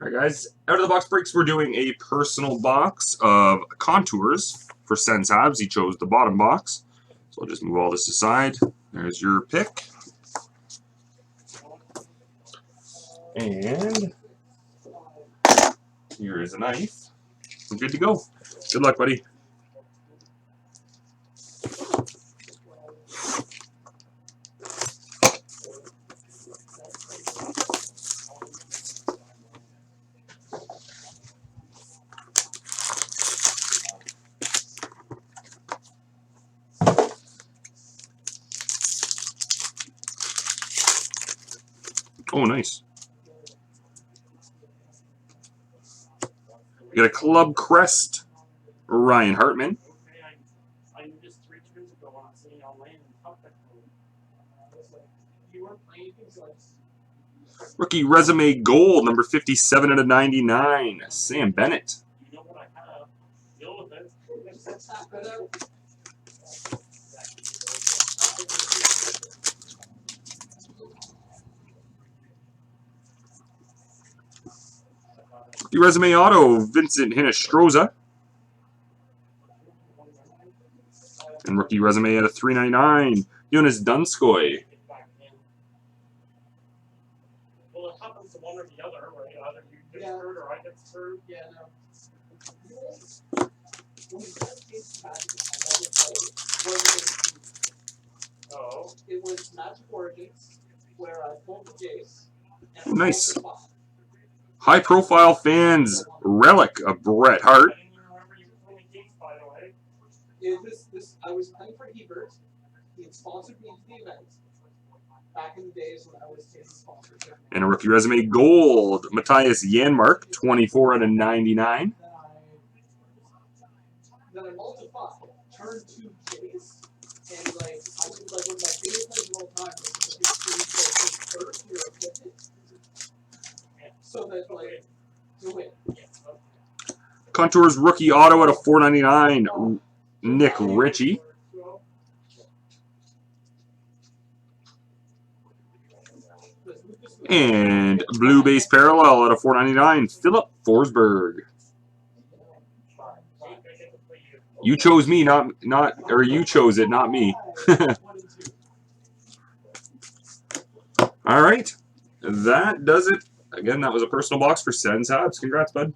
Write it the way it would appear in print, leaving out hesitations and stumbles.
Alright guys, out of the box breaks, we're doing a personal box of contours for SENS HABS. He chose the bottom box. So I'll just move all this aside. There's your pick. And here is a knife. We're good to go. Good luck, buddy. Oh, nice. We got a club crest, Ryan Hartman. Rookie resume gold, number 57 out of 99, Sam Bennett. Rookie resume auto, Vincent Hinostroza. And rookie resume at a 399, Jonas Dunskoy. Well, it happens to one or the other, right? Either you get screwed or I get screwed. Yeah, no. Oh. It was Magic Origins, where I pulled the Jace. Nice. High profile fans, relic of Bret Hart. I didn't even remember you pulling a Jace, by the way. I was playing for Hebert. He had sponsored me to the event back in the days when I was taking sponsorship. And a rookie resume gold, Matthias Janmark, 24 out of 99. Then I multiplied, turned 2 Jays, and like I was like one of my favorite players of all time was the first year of fitness. So that like to win. Contours rookie auto at a 499, Nick Ritchie. And blue base parallel at a 499, Philip Forsberg. You chose me, or you chose it, not me. All right, that does it. Again, that was a personal box for SENS HABS. Congrats, bud.